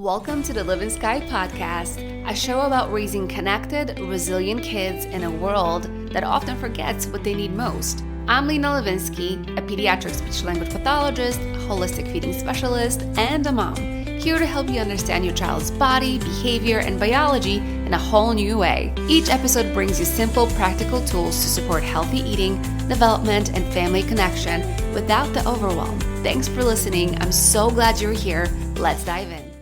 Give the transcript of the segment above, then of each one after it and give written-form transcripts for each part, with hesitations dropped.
Welcome to the Livin'Sky podcast, a show about raising connected, resilient kids in a world that often forgets what they need most. I'm Livin'Sky, a pediatric speech-language pathologist, holistic feeding specialist, and a mom, here to help you understand your child's body, behavior, and biology in a whole new way. Each episode brings you simple, practical tools to support healthy eating, development, and family connection without the overwhelm. Thanks for listening. I'm so glad you're here. Let's dive in.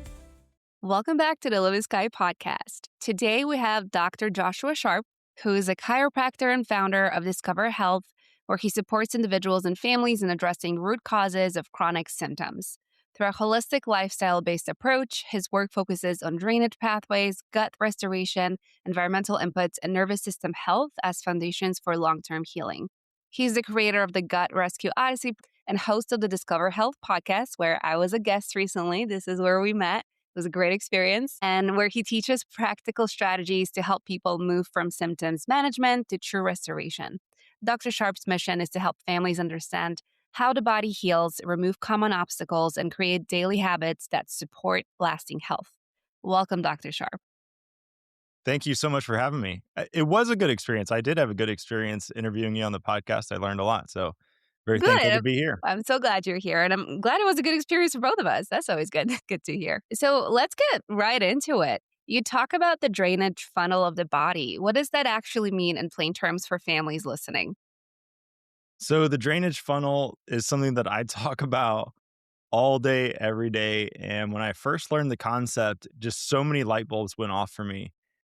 Welcome back to the Livin'Sky podcast. Today we have Dr. Joshua Sharp, who is a chiropractor and founder of Discover Health, where he supports individuals and families in addressing root causes of chronic symptoms. Through a holistic lifestyle-based approach, his work focuses on drainage pathways, gut restoration, environmental inputs, and nervous system health as foundations for long-term healing. He's the creator of the Gut Rescue Odyssey and host of the Discover Health podcast, where I was a guest recently. This is where we met. It was a great experience, and where he teaches practical strategies to help people move from symptoms management to true restoration. Dr. Sharp's mission is to help families understand how the body heals, remove common obstacles, and create daily habits that support lasting health. Welcome, Dr. Sharp. Thank you so much for having me. It was a good experience. I did have a good experience interviewing you on the podcast. I learned a lot. So very thankful to be here. I'm so glad you're here. And I'm glad it was a good experience for both of us. That's always good. Good to hear. So let's get right into it. You talk about the drainage funnel of the body. What does that actually mean in plain terms for families listening? So the drainage funnel is something that I talk about all day, every day. And when I first learned the concept, just so many light bulbs went off for me.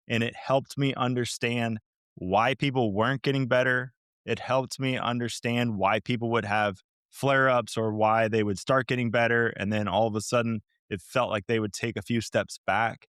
And it helped me understand why people weren't getting better. It helped me understand why people would have flare-ups or why they would start getting better. And then all of a sudden, it felt like they would take a few steps back.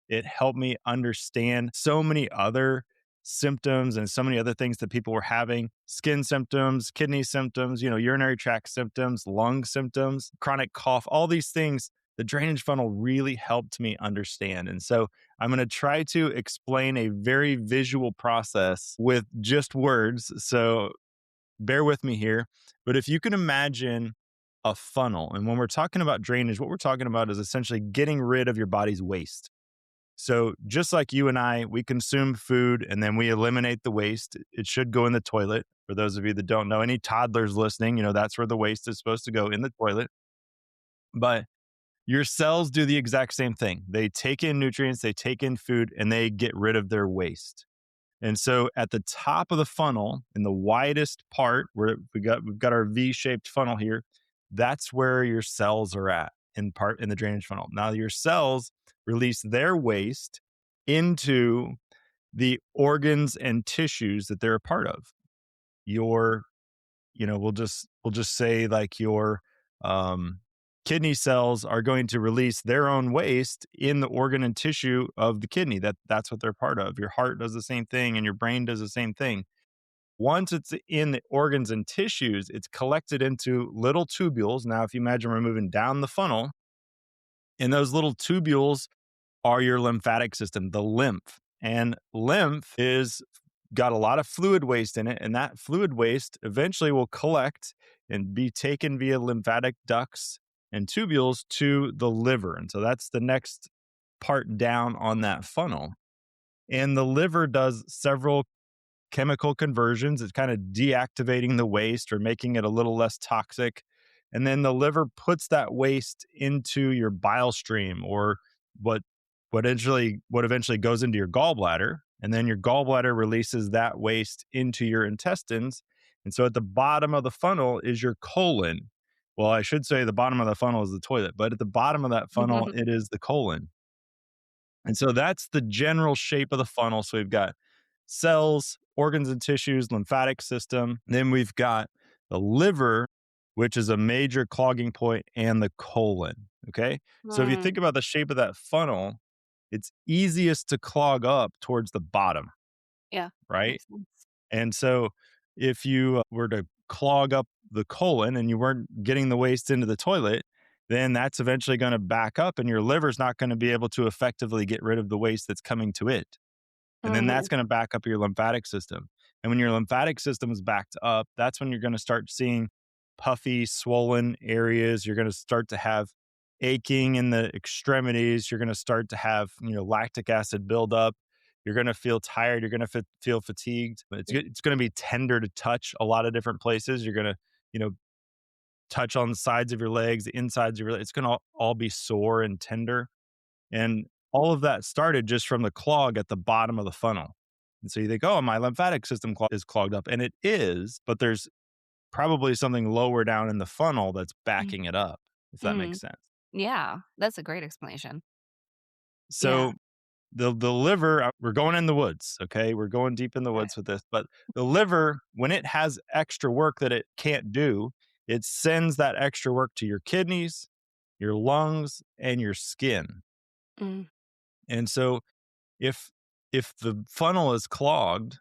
It helped me understand so many other symptoms and so many other things that people were having: skin symptoms, kidney symptoms, urinary tract symptoms, lung symptoms, chronic cough, all these things. The drainage funnel really helped me understand. And so I'm going to try to explain a very visual process with just words. So bear with me here. But if you can imagine a funnel, and when we're talking about drainage, what we're talking about is essentially getting rid of your body's waste. So just like you and I, we consume food and then we eliminate the waste. It should go in the toilet. For those of you that don't know, any toddlers listening, that's where the waste is supposed to go, in the toilet. But your cells do the exact same thing. They take in nutrients, they take in food, and they get rid of their waste. And so at the top of the funnel, in the widest part, where we've got our V-shaped funnel here, that's where your cells are at in the drainage funnel. Now your cells release their waste into the organs and tissues that they're a part of. We'll just say like your kidney cells are going to release their own waste in the organ and tissue of the kidney. That's what they're part of. Your heart does the same thing, and your brain does the same thing. Once it's in the organs and tissues, it's collected into little tubules. Now, if you imagine we're moving down the funnel, and those little tubules are your lymphatic system, the lymph. And lymph is got a lot of fluid waste in it, and that fluid waste eventually will collect and be taken via lymphatic ducts and tubules to the liver. And so that's the next part down on that funnel. And the liver does several chemical conversions. It's kind of deactivating the waste or making it a little less toxic. And then the liver puts that waste into your bile stream, or what eventually goes into your gallbladder. And then your gallbladder releases that waste into your intestines. And so at the bottom of the funnel is your colon. Well, I should say the bottom of the funnel is the toilet, but at the bottom of that funnel, it is the colon. And so that's the general shape of the funnel. So we've got cells, organs and tissues, lymphatic system. Then we've got the liver, which is a major clogging point, and the colon. Okay. So if you think about the shape of that funnel, it's easiest to clog up towards the bottom. Yeah. Right. And so if you were to clog up the colon and you weren't getting the waste into the toilet, then that's eventually going to back up, and your liver's not going to be able to effectively get rid of the waste that's coming to it. And then that's going to back up your lymphatic system. And when your lymphatic system is backed up, that's when you're going to start seeing puffy, swollen areas. You're going to start to have aching in the extremities. You're going to start to have, lactic acid buildup. You're going to feel tired. You're going to feel fatigued. It's going to be tender to touch a lot of different places. You're going to, you know, touch on the sides of your legs, the insides of your legs. It's going to all be sore and tender. And all of that started just from the clog at the bottom of the funnel. And so you think, oh, my lymphatic system is clogged up. And it is, but there's probably something lower down in the funnel that's backing it up, if that Mm-hmm. makes sense. Yeah, that's a great explanation. Yeah. So the liver, we're going in the woods, okay? We're going deep in the Right. woods with this, but the liver, when it has extra work that it can't do, it sends that extra work to your kidneys, your lungs, and your skin. Mm. And so if if the funnel is clogged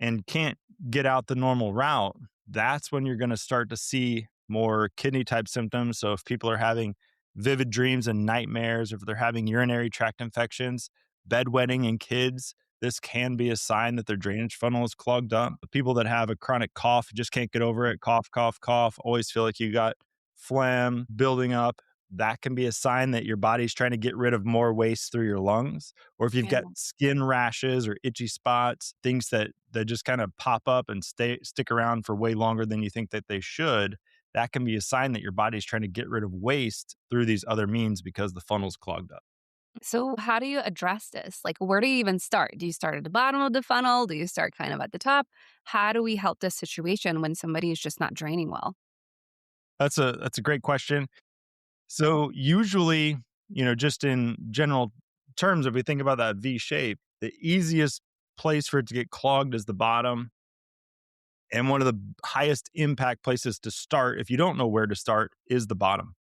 and can't get out the normal route, that's when you're going to start to see more kidney type symptoms. So if people are having vivid dreams and nightmares, if they're having urinary tract infections, bedwetting in kids, this can be a sign that their drainage funnel is clogged up. The people that have a chronic cough just can't get over it, cough, cough, cough, always feel like you got phlegm building up. That can be a sign that your body's trying to get rid of more waste through your lungs. Or if you've Yeah. got skin rashes or itchy spots, things that just kind of pop up and stick around for way longer than you think that they should, that can be a sign that your body's trying to get rid of waste through these other means because the funnel's clogged up. So, how do you address this? Like, where do you even start? Do you start at the bottom of the funnel? Do you start kind of at the top? How do we help this situation when somebody is just not draining well? That's a great question. So usually, just in general terms, if we think about that V shape, the easiest place for it to get clogged is the bottom. And one of the highest impact places to start, if you don't know where to start, is the bottom.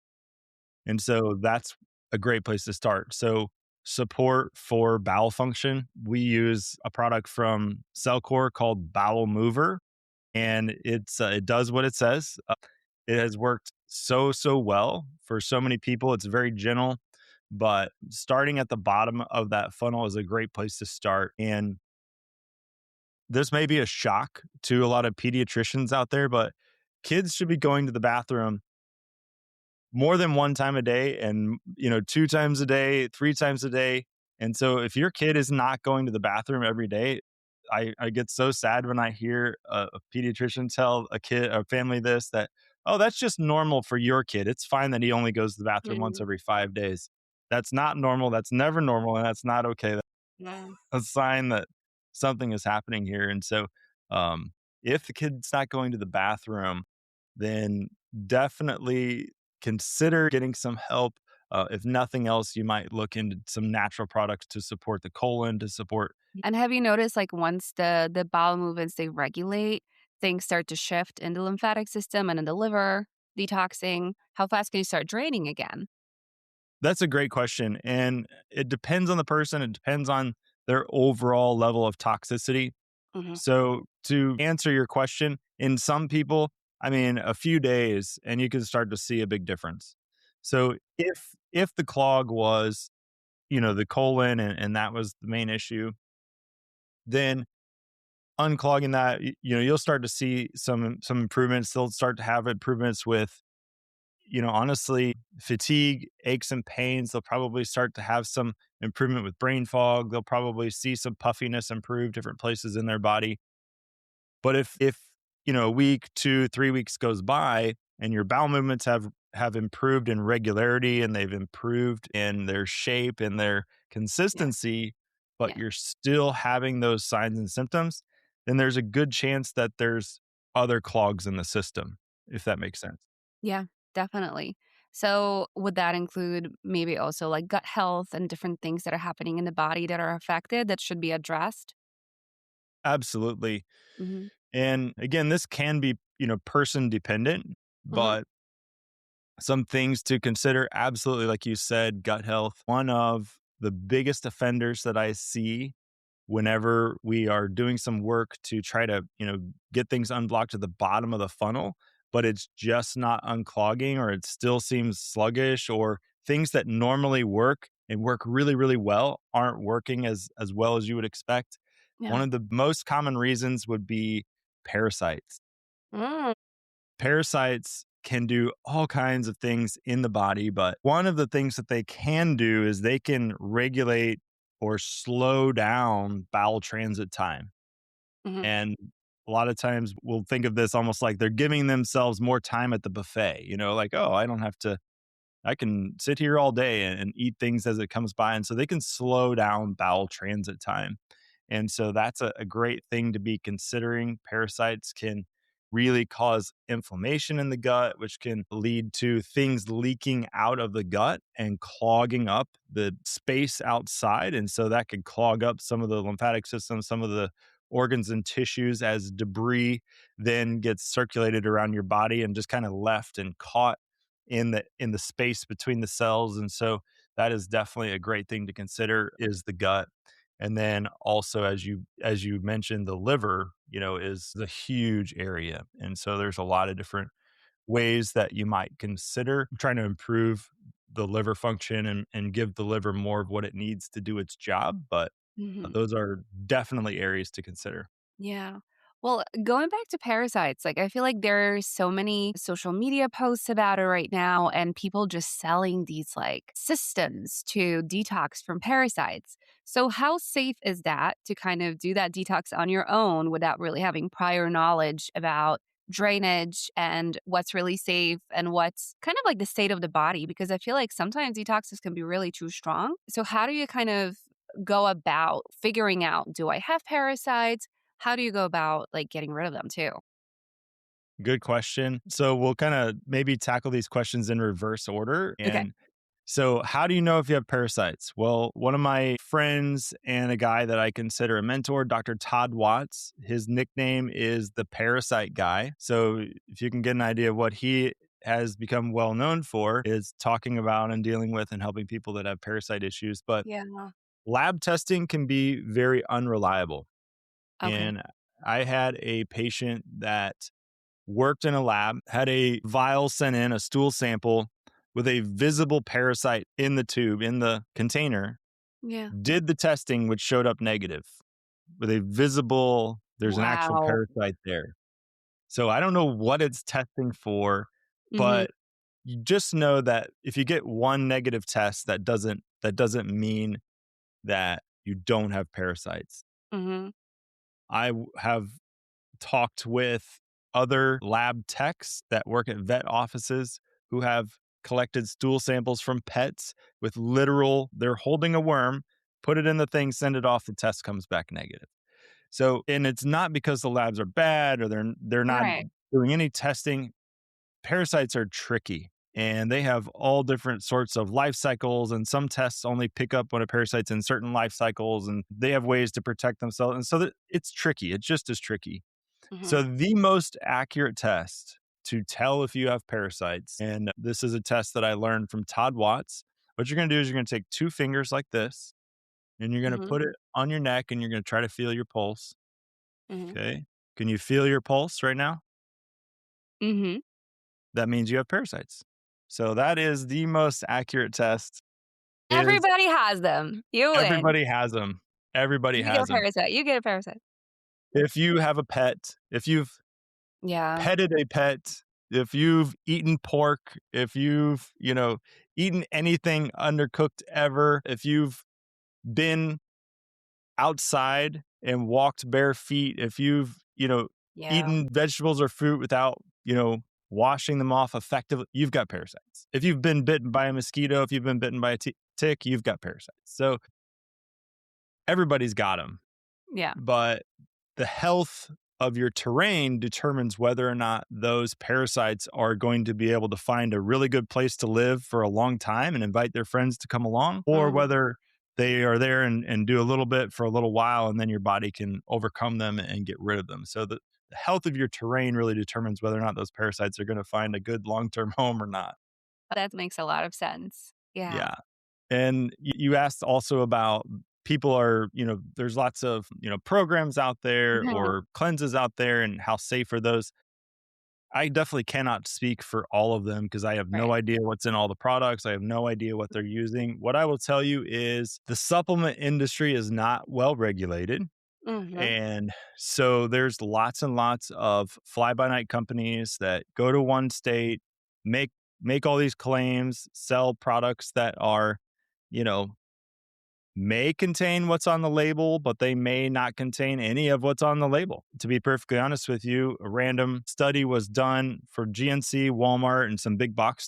And so that's a great place to start. So, support for bowel function, we use a product from Cellcore called Bowel Mover, and it does what it says. It has worked so well for so many people. It's very gentle, but starting at the bottom of that funnel is a great place to start. And this may be a shock to a lot of pediatricians out there, but kids should be going to the bathroom more than one time a day and, two times a day, three times a day. And so if your kid is not going to the bathroom every day, I get so sad when I hear a pediatrician tell a family this, that, oh, that's just normal for your kid. It's fine that he only goes to the bathroom once Mm. every 5 days. That's not normal. That's never normal. And that's not okay. Yeah. A sign that something is happening here. And so, um, if the kid's not going to the bathroom, then definitely consider getting some help. If nothing else, you might look into some natural products to support the colon, to support. And have you noticed, like, once the bowel movements they regulate, things start to shift in the lymphatic system and in the liver, detoxing? How fast can you start draining again? That's a great question. And it depends on the person, it depends on their overall level of toxicity. Hmm. So, to answer your question, in some people, I mean, a few days and you can start to see a big difference. So, if the clog was, the colon and that was the main issue, then unclogging that, you'll start to see some improvements. They'll start to have improvements with, honestly, fatigue, aches and pains. They'll probably start to have some improvement with brain fog. They'll probably see some puffiness improve different places in their body. But if a week, 2, 3 weeks goes by and your bowel movements have improved in regularity and they've improved in their shape and their Yeah. consistency, but Yeah. you're still having those signs and symptoms, then there's a good chance that there's other clogs in the system, if that makes sense. Yeah, definitely. So, would that include maybe also like gut health and different things that are happening in the body that are affected that should be addressed? Absolutely. Hmm. And again, this can be, person dependent, Hmm. but some things to consider, absolutely, like you said, gut health. One of the biggest offenders that I see whenever we are doing some work to try to, get things unblocked at the bottom of the funnel, but it's just not unclogging or it still seems sluggish, or things that normally work and work really, really well aren't working as well as you would expect. Yeah. One of the most common reasons would be parasites. Mm. Parasites can do all kinds of things in the body. But one of the things that they can do is they can regulate or slow down bowel transit time. Hmm. And a lot of times we'll think of this almost like they're giving themselves more time at the buffet, like, oh, I don't have to I can sit here all day and eat things as it comes by. And so they can slow down bowel transit time. And so that's a great thing to be considering. Parasites can really cause inflammation in the gut, which can lead to things leaking out of the gut and clogging up the space outside. And so that could clog up some of the lymphatic system, some of the organs and tissues as debris then gets circulated around your body and just kind of left and caught in the space between the cells. And so that is definitely a great thing to consider is the gut. And then also as you mentioned, the liver, is a huge area. And so there's a lot of different ways that you might consider trying to improve the liver function and give the liver more of what it needs to do its job. But Hmm. those are definitely areas to consider. Yeah. Well, going back to parasites, like I feel like there's so many social media posts about it right now, and people just selling these like systems to detox from parasites. So, how safe is that to kind of do that detox on your own without really having prior knowledge about drainage and what's really safe and what's kind of like the state of the body? Because I feel like sometimes detoxes can be really too strong. So, how do you kind of go about figuring out, do I have parasites? How do you go about, like, getting rid of them too? Good question. So we'll kind of maybe tackle these questions in reverse order. Okay. And so, how do you know if you have parasites? Well, one of my friends and a guy that I consider a mentor, Dr. Todd Watts, his nickname is the Parasite Guy. So, if you can get an idea of what he has become well known for, is talking about and dealing with and helping people that have parasite issues. But Yeah. lab testing can be very unreliable. Okay. And I had a patient that worked in a lab, had a vial sent in, a stool sample with a visible parasite in the tube, in the container, Yeah. did the testing, which showed up negative with a visible, there's an actual Wow. parasite there. So I don't know what it's testing for, Mhm. but you just know that if you get one negative test, that doesn't mean that you don't have parasites. Mhm. Have talked with other lab techs that work at vet offices who have collected stool samples from pets with literal, they're holding a worm, put it in the thing, send it off, the test comes back negative. So, and it's not because the labs are bad or they're not Right. doing any testing. Parasites are tricky and they have all different sorts of life cycles, and some tests only pick up when a parasite's in certain life cycles, and they have ways to protect themselves. And so it's tricky. It's just as tricky. So, Mhm. the most accurate test to tell if you have parasites, and this is a test that I learned from Todd Watts. What you're going to do is you're going to take two fingers like this, and you're going to Mhm. put it on your neck, and you're going to try to feel your pulse. Mhm. Okay. Can you feel your pulse right now? Mhm. That means you have parasites. So, that is the most accurate test. Is Everybody has them. You win. everybody has them. Everybody You get a has them. parasite. You get a parasite. If you have a pet, if you've Yeah. petted a pet, if you've eaten pork, if you've, eaten anything undercooked ever, if you've been outside and walked bare feet, if you've, Yeah. eaten vegetables or fruit without, washing them off effectively, you've got parasites. If you've been bitten by a mosquito, if you've been bitten by a tick, you've got parasites. So everybody's got them. Yeah. But the health of your terrain determines whether or not those parasites are going to be able to find a really good place to live for a long time and invite their friends to come along, or Mhm. whether they are there and do a little bit for a little while and then your body can overcome them and get rid of them. So the health of your terrain really determines whether or not those parasites are going to find a good long term home or not. That makes a lot of sense. Yeah. Yeah. And you asked also about people are, there's lots of, programs out there Mhm. or cleanses out there and how safe are those. I definitely cannot speak for all of them because I have no Right. idea what's in all the products. I have no idea what they're using. What I will tell you is the supplement industry is not well regulated. Mhm. And so there's lots and lots of fly by night companies that go to one state, make make all these claims, sell products that are, you know, may contain what's on the label, but they may not contain any of what's on the label. To be perfectly honest with you, a random study was done for GNC, Walmart, and some big box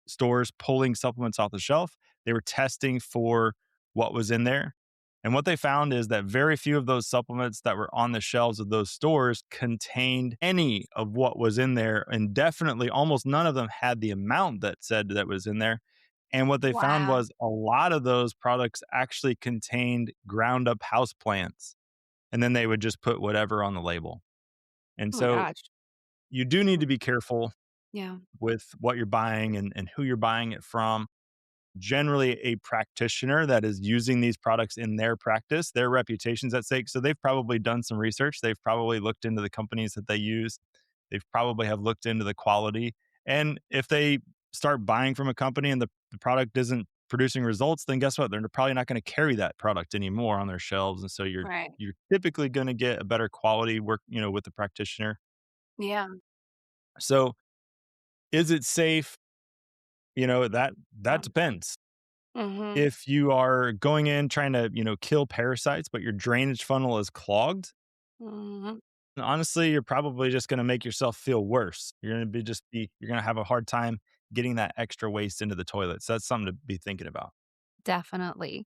stores pulling supplements off the shelf. They were testing for what was in there. And what they found is that very few of those supplements that were on the shelves of those stores contained any of what was in there. And definitely almost none of them had the amount that said that was in there. And what they found Wow. was a lot of those products actually contained ground up house plants, and then they would just put whatever on the label. And Oh my so gosh. you do need to be careful Yeah. with what you're buying and who you're buying it from. Generally, a practitioner that is using these products in their practice, their reputation's at stake. So they've probably done some research. They've probably looked into the companies that they use. They've probably have looked into the quality. And if they start buying from a company and the product isn't producing results, then guess what? They're probably not going to carry that product anymore on their shelves. And so Right. you're typically going to get a better quality work, with the practitioner. Yeah. So is it safe? That Yeah. depends. Mhm. If you are going in trying to, kill parasites, but your drainage funnel is clogged, Mhm. honestly, you're probably just going to make yourself feel worse. You're going to have a hard time getting that extra waste into the toilet. So that's something to be thinking about. Definitely.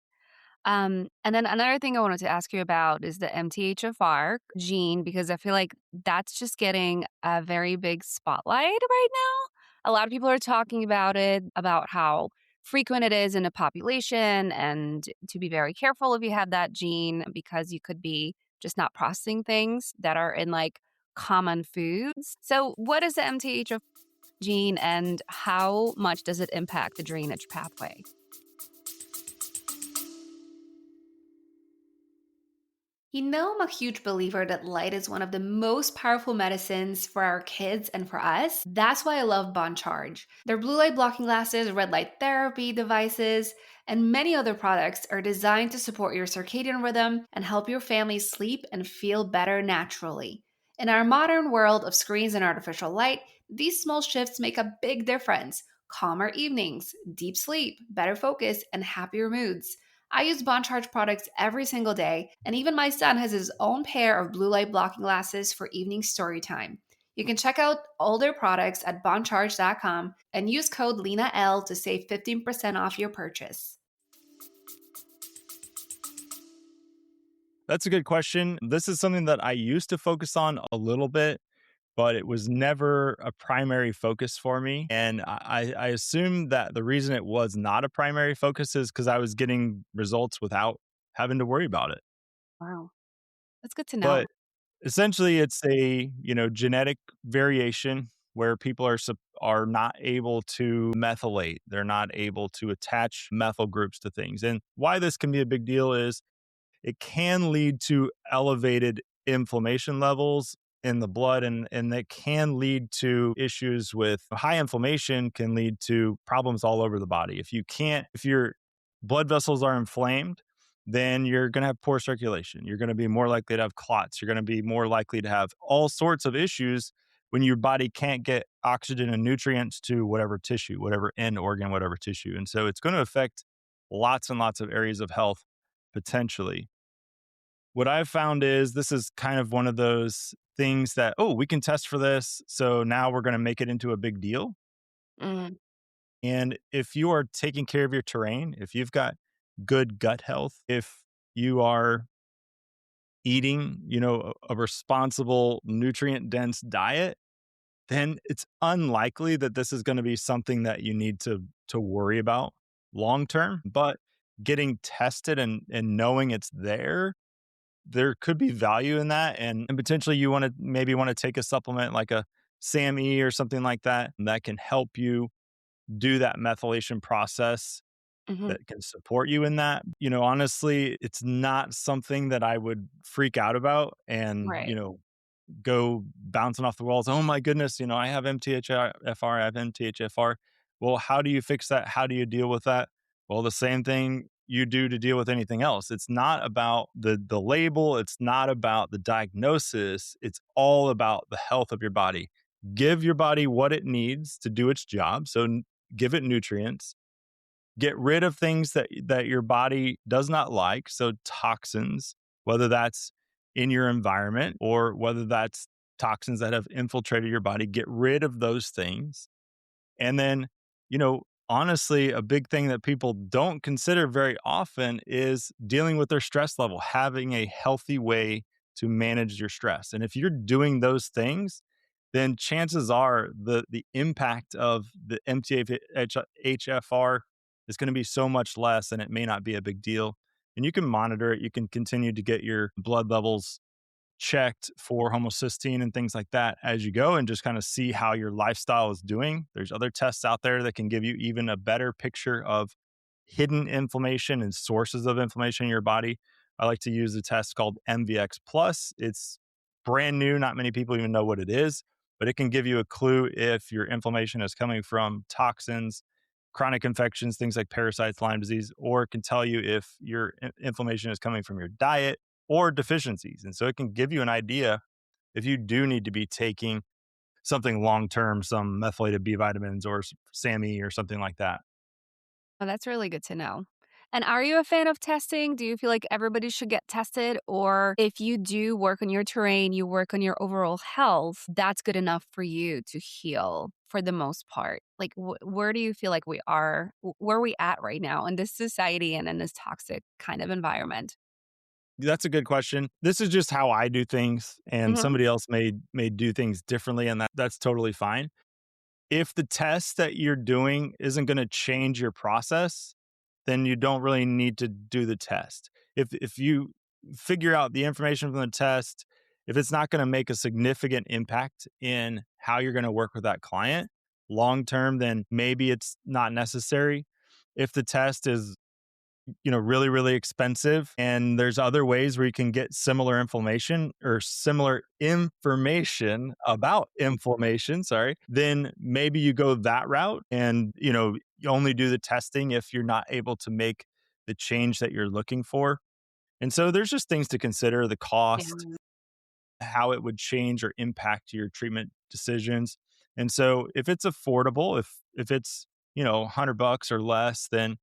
And then another thing I wanted to ask you about is the MTHFR gene, because I feel like that's just getting a very big spotlight right now. A lot of people are talking about it, about how frequent it is in a population, and to be very careful if you have that gene because you could be just not processing things that are in like common foods. So, what is the MTHFR gene and how much does it impact the drainage pathway? I'm a huge believer that light is one of the most powerful medicines for our kids and for us. That's why I love Bon Charge. Their blue light blocking glasses, red light therapy devices, and many other products are designed to support your circadian rhythm and help your family sleep and feel better naturally. In our modern world of screens and artificial light, these small shifts make a big difference. Calmer evenings, deep sleep, better focus, and happier moods. I use Bon Charge products every single day, and even my son has his own pair of blue light blocking glasses for evening story time. You can check out all their products at boncharge.com and use code LENAL to save 15% off your purchase. That's a good question. This is something that I used to focus on a little bit, but it was never a primary focus for me. And I assume that the reason it was not a primary focus is because I was getting results without having to worry about it. Wow, that's good to know. But essentially, it's a, genetic variation where people are not able to methylate. They're not able to attach methyl groups to things. And why this can be a big deal is it can lead to elevated inflammation levels in the blood, and that can lead to issues with high inflammation can lead to problems all over the body. If your blood vessels are inflamed, then you're going to have poor circulation. You're going to be more likely to have clots. You're going to be more likely to have all sorts of issues when your body can't get oxygen and nutrients to whatever tissue, whatever end organ, whatever tissue. And so it's going to affect lots and lots of areas of health potentially. What I've found is this is kind of one of those things that, oh, we can test for this. So now we're going to make it into a big deal. Mm, And if you are taking care of your terrain, if you've got good gut health, if you are eating, a responsible nutrient dense diet, then it's unlikely that this is going to be something that you need to worry about long term. But getting tested and knowing it's there could be value in that. And potentially you want to take a supplement like a SAMe or something like that that can help you do that methylation process mhm. that can support you in that. Honestly, it's not something that I would freak out about and, Right. go bouncing off the walls. Oh my goodness, I have MTHFR, I have MTHFR. Well, how do you fix that? How do you deal with that? Well, the same thing you do to deal with anything else. It's not about the label, it's not about the diagnosis, it's all about the health of your body. give your body what it needs to do its job. So give it nutrients, get rid of things that your body does not like, so toxins, whether that's in your environment or whether that's toxins that have infiltrated your body, get rid of those things. And then, honestly, a big thing that people don't consider very often is dealing with their stress level, having a healthy way to manage your stress. And if you're doing those things, then chances are the impact of the MTHFR is going to be so much less, and it may not be a big deal. And you can monitor it. You can continue to get your blood levels checked for homocysteine and things like that as you go, and just kind of see how your lifestyle is doing. There's other tests out there that can give you even a better picture of hidden inflammation and sources of inflammation in your body. I like to use a test called MVX Plus. It's brand new. Not many people even know what it is, but it can give you a clue if your inflammation is coming from toxins, chronic infections, things like parasites, Lyme disease, or it can tell you if your inflammation is coming from your diet or deficiencies. And so it can give you an idea if you do need to be taking something long term, some methylated B vitamins or SAMe or something like that. Oh, that's really good to know. And are you a fan of testing? Do you feel like everybody should get tested? Or if you do work on your terrain, you work on your overall health, that's good enough for you to heal for the most part? Like, where do you feel like we are, where are we at right now in this society and in this toxic kind of environment? That's a good question. This is just how I do things, and Hmm. somebody else may do things differently, and that's totally fine. If the test that you're doing isn't going to change your process, then you don't really need to do the test. If you figure out the information from the test, if it's not going to make a significant impact in how you're going to work with that client long term, then maybe it's not necessary. If the test is really, really expensive. And there's other ways where you can get similar inflammation or similar information about inflammation, sorry, then maybe you go that route and, you only do the testing if you're not able to make the change that you're looking for. And so there's just things to consider the Yeah. cost, how it would change or impact your treatment decisions. And so if it's affordable, if it's, $100 or less, then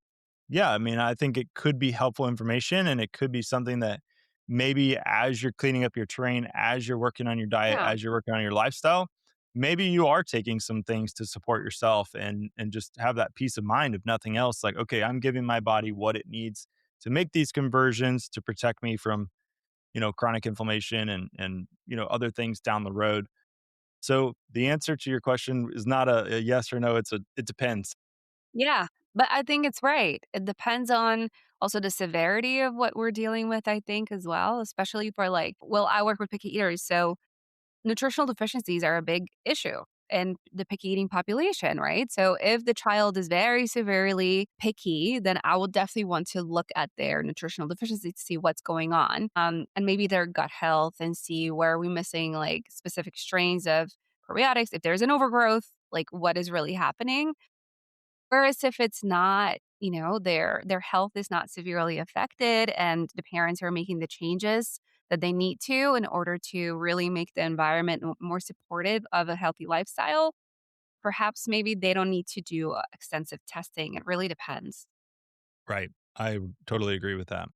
yeah, I mean, I think it could be helpful information, and it could be something that maybe as you're cleaning up your terrain, as you're working on your diet, Yeah. as you're working on your lifestyle, maybe you are taking some things to support yourself and just have that peace of mind, if nothing else. Like, okay, I'm giving my body what it needs to make these conversions to protect me from, chronic inflammation and other things down the road. So the answer to your question is not a yes or no. It depends. Yeah, but I think it's right. It depends on also the severity of what we're dealing with, I think, as well, especially for like, well, I work with picky eaters. So nutritional deficiencies are a big issue in the picky eating population, right? So if the child is very severely picky, then I will definitely want to look at their nutritional deficiency to see what's going on, and maybe their gut health and see where are we missing like specific strains of probiotics. If there's an overgrowth, like what is really happening. Whereas if it's not, their health is not severely affected and the parents are making the changes that they need to in order to really make the environment more supportive of a healthy lifestyle, perhaps maybe they don't need to do extensive testing. It really depends. Right. I totally agree with that.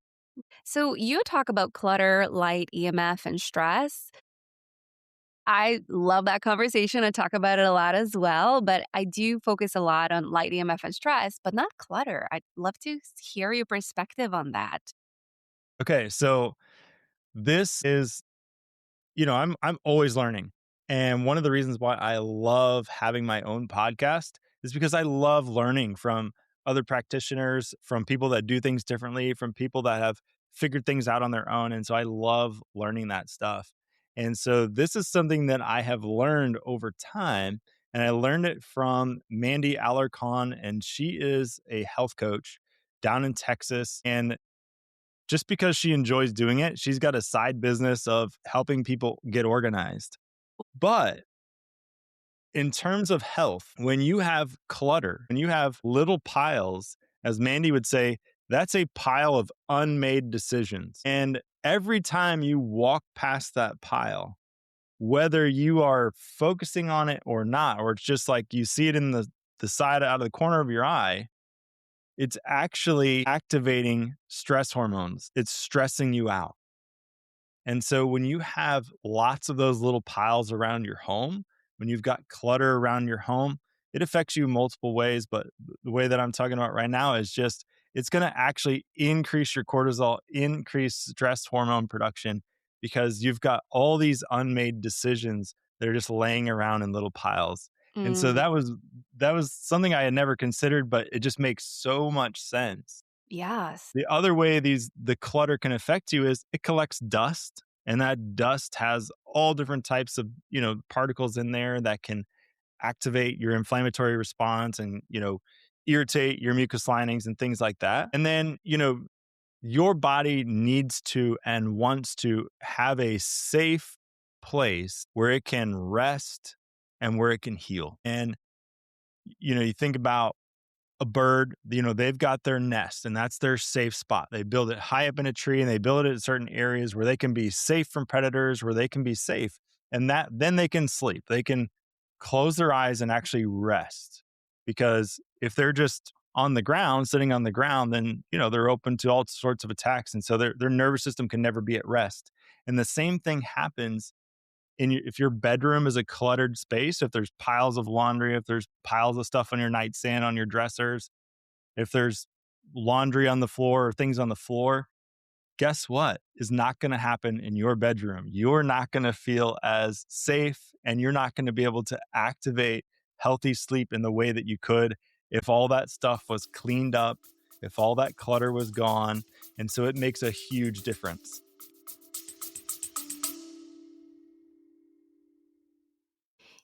So you talk about clutter, light, EMF, and stress. I love that conversation. I talk about it a lot as well, but I do focus a lot on light EMF and stress, but not clutter. I'd love to hear your perspective on that. Okay, so this is I'm always learning. And one of the reasons why I love having my own podcast is because I love learning from other practitioners, from people that do things differently, from people that have figured things out on their own. And so I love learning that stuff. And so this is something that I have learned over time. And I learned it from Mandy Alarcon, and she is a health coach down in Texas. And just because she enjoys doing it, she's got a side business of helping people get organized. But in terms of health, when you have clutter and you have little piles, as Mandy would say, that's a pile of unmade decisions. And every time you walk past that pile, whether you are focusing on it or not, or it's just like you see it in the side out of the corner of your eye, it's actually activating stress hormones. It's stressing you out. And so when you have lots of those little piles around your home, when you've got clutter around your home, it affects you multiple ways. But the way that I'm talking about right now is just it's going to actually increase your cortisol, increase stress hormone production because you've got all these unmade decisions that are just laying around in little piles. And so Mm, that was something I had never considered, but it just makes so much sense. yes. The other way the clutter can affect you is it collects dust, and that dust has all different types of, particles in there that can activate your inflammatory response and, irritate your mucus linings and things like that. And then, your body needs to and wants to have a safe place where it can rest and where it can heal. And, you think about a bird, they've got their nest and that's their safe spot. They build it high up in a tree and they build it at certain areas where they can be safe from predators, where they can be safe. And that then they can sleep. They can close their eyes and actually rest. Because if they're just on the ground, sitting on the ground, then they're open to all sorts of attacks. And so their nervous system can never be at rest. And the same thing happens if your bedroom is a cluttered space, if there's piles of laundry, if there's piles of stuff on your nightstand, on your dressers, if there's laundry on the floor or things on the floor, guess what is not going to happen in your bedroom? You're not going to feel as safe and you're not going to be able to activate healthy sleep in the way that you could if all that stuff was cleaned up, if all that clutter was gone. And so it makes a huge difference.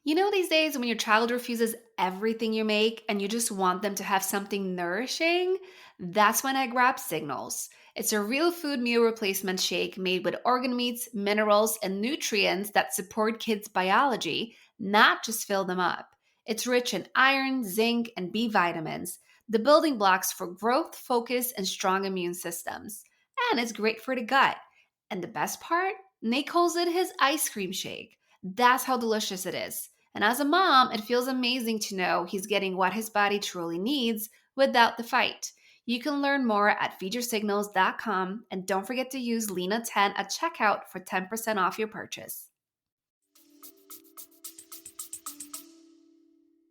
You know, these days when your child refuses everything you make and you just want them to have something nourishing, that's when I grab Signals. It's a real food meal replacement shake made with organ meats, minerals, and nutrients that support kids' biology, not just fill them up. It's rich in iron, zinc, and B vitamins, the building blocks for growth, focus, and strong immune systems. And it's great for the gut. And the best part? Nate calls it his ice cream shake. That's how delicious it is. And as a mom, it feels amazing to know he's getting what his body truly needs without the fight. You can learn more at feedyoursignals.com and don't forget to use Lena10 at checkout for 10% off your purchase.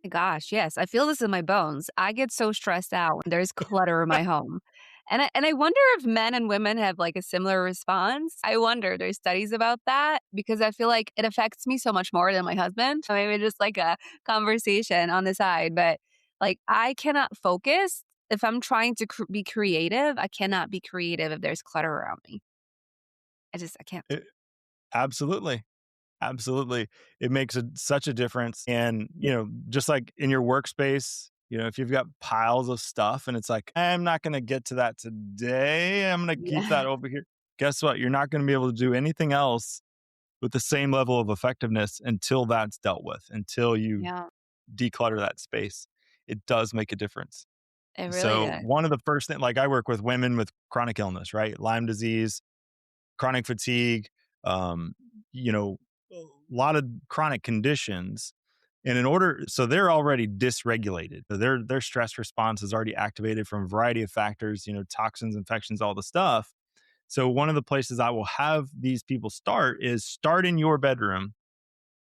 Gosh, yes. I feel this in my bones. I get so stressed out when there's clutter in my home. And I wonder if men and women have like a similar response. I wonder, there's studies about that because I feel like it affects me so much more than my husband. So maybe just like a conversation on the side, but like I cannot focus if I'm trying to be creative. I cannot be creative if there's clutter around me. I can't. It, absolutely. Absolutely. It makes such a difference. And, just like in your workspace, if you've got piles of stuff and it's like, I'm not going to get to that today, I'm going to keep Yeah. that over here. Guess what? You're not going to be able to do anything else with the same level of effectiveness until that's dealt with, until you Yeah. declutter that space. It does make a difference. It really So, does. one of the first things, like I work with women with chronic illness, right? Lyme disease, chronic fatigue, um, you know, a lot of chronic conditions. And so they're already dysregulated. So their stress response is already activated from a variety of factors, toxins, infections, all the stuff. So one of the places I will have these people start in your bedroom,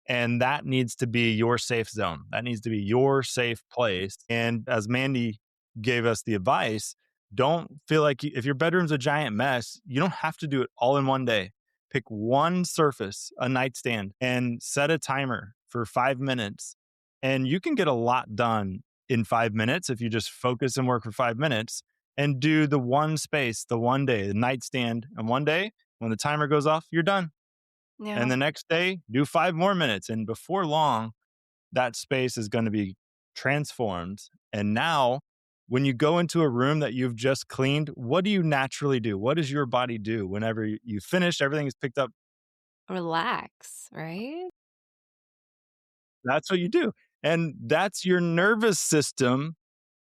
and that needs to be your safe zone. That needs to be your safe place. And as Mandy gave us the advice, don't feel like if your bedroom's a giant mess, you don't have to do it all in one day. Pick one surface, a nightstand, and set a timer for 5 minutes. And you can get a lot done in 5 minutes if you just focus and work for 5 minutes and do the one space, the one day, the nightstand. And one day, when the timer goes off, you're done. And Yeah. the next day, do 5 more minutes. And before long, that space is going to be transformed. And now, when you go into a room that you've just cleaned, what do you naturally do? What does your body do whenever you finish, everything is picked up? Relax, right? That's what you do. And that's your nervous system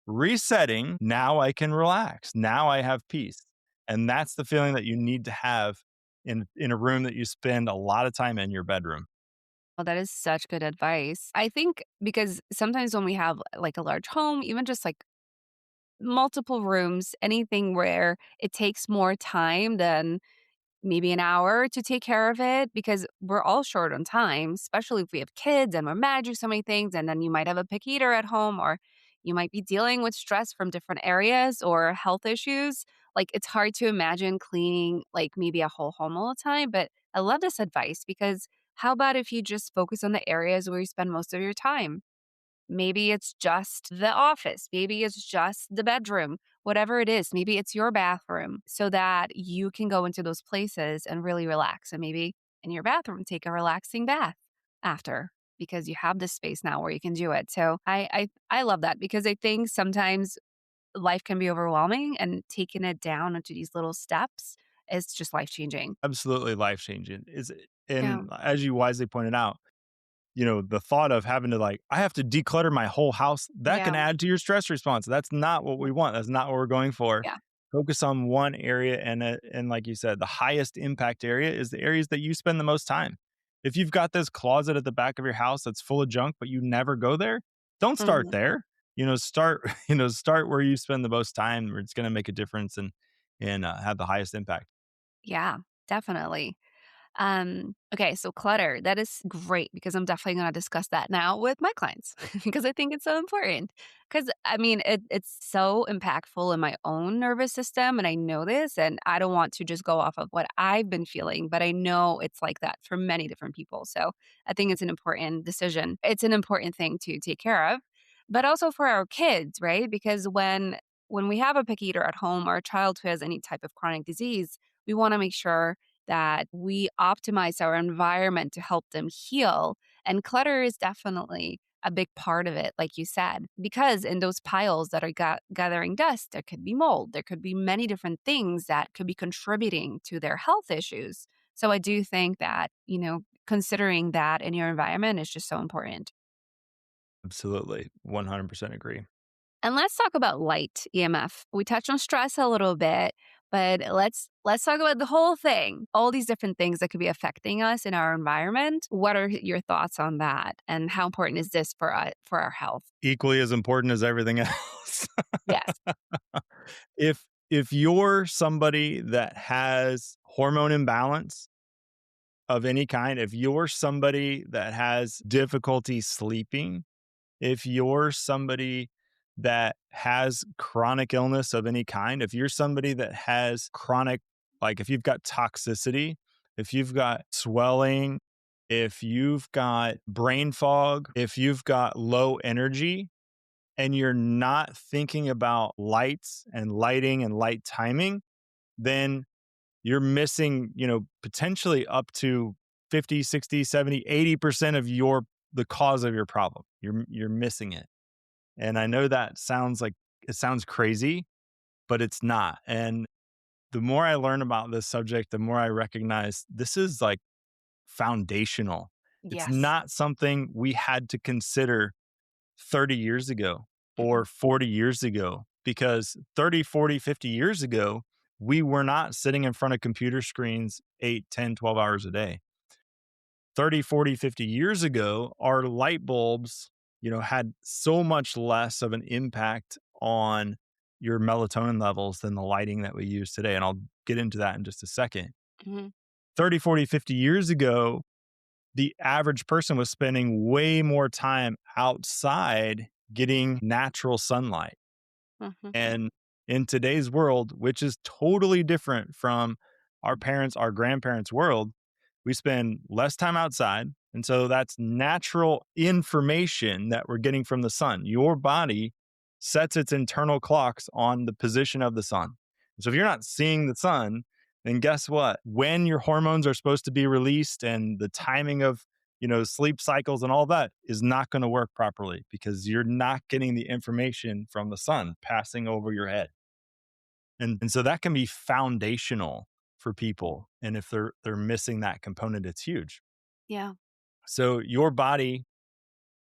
resetting. Now I can relax. Now I have peace. And that's the feeling that you need to have in a room that you spend a lot of time in, your bedroom. Well, that is such good advice. I think because sometimes when we have like a large home, even just like multiple rooms, anything where it takes more time than maybe an hour to take care of it because we're all short on time, especially if we have kids and we're managing so many things. And then you might have a picky eater at home, or you might be dealing with stress from different areas or health issues. Like it's hard to imagine cleaning like maybe a whole home all the time. But I love this advice because how about if you just focus on the areas where you spend most of your time? Maybe it's just the office. Maybe it's just the bedroom, whatever it is. Maybe it's your bathroom so that you can go into those places and really relax. And maybe in your bathroom, take a relaxing bath after because you have this space now where you can do it. So I love that because I think sometimes life can be overwhelming and taking it down into these little steps is just life changing. Absolutely life changing. Is Yeah. and as you wisely pointed out, the thought of having to I have to declutter my whole house, that can Yeah. add to your stress response. That's not what we want. That's not what we're going for. Yeah. Focus on one area and like you said, the highest impact area is the areas that you spend the most time. If you've got this closet at the back of your house that's full of junk, but you never go there, don't start Mhm. there. Start, start where you spend the most time, where it's going to make a difference and have the highest impact. Yeah, definitely. Okay, so clutter, that is great because I'm definitely gonna discuss that now with my clients because I think it's so important. Because I mean, it's so impactful in my own nervous system, and I know this, and I don't want to just go off of what I've been feeling, but I know it's like that for many different people. So I think it's an important decision. It's an important thing to take care of, but also for our kids, right? Because when we have a picky eater at home or a child who has any type of chronic disease, we want to make sure that we optimize our environment to help them heal. And clutter is definitely a big part of it, like you said, because in those piles that are gathering dust, there could be mold, there could be many different things that could be contributing to their health issues. So I do think that, considering that in your environment is just so important. Absolutely. 100% agree. And let's talk about light EMF. We touched on stress a little bit, but let's talk about the whole thing. All these different things that could be affecting us in our environment. What are your thoughts on that? And how important is this for our health? Equally as important as everything else. Yes. If you're somebody that has hormone imbalance of any kind, if you're somebody that has difficulty sleeping, if you're somebody that has chronic illness of any kind, if you're somebody that has chronic, like if you've got toxicity, if you've got swelling, if you've got brain fog, if you've got low energy, and you're not thinking about lights and lighting and light timing, then you're missing, potentially up to 50, 60, 70, 80% of the cause of your problem. You're missing it. And I know that sounds crazy, but it's not. And the more I learn about this subject, the more I recognize this is like foundational. It's Yes. not something we had to consider 30 years ago Mm-mm. or 40 years ago, because 30, 40, 50 years ago, we were not sitting in front of computer screens 8, 10, 12 hours a day. 30, 40, 50 years ago, our light bulbs, had so much less of an impact on your melatonin levels than the lighting that we use today. And I'll get into that in just a second. Mhm. 30, 40, 50 years ago, the average person was spending way more time outside getting natural sunlight. Mhm. And in today's world, which is totally different from our parents, our grandparents' world, we spend less time outside. And so that's natural information that we're getting from the sun. Your body sets its internal clocks on the position of the sun. So if you're not seeing the sun, then guess what? When your hormones are supposed to be released and the timing of sleep cycles and all that is not going to work properly because you're not getting the information from the sun passing over your head. And so that can be foundational for people. And if they're missing that component, it's huge. Yeah. So your body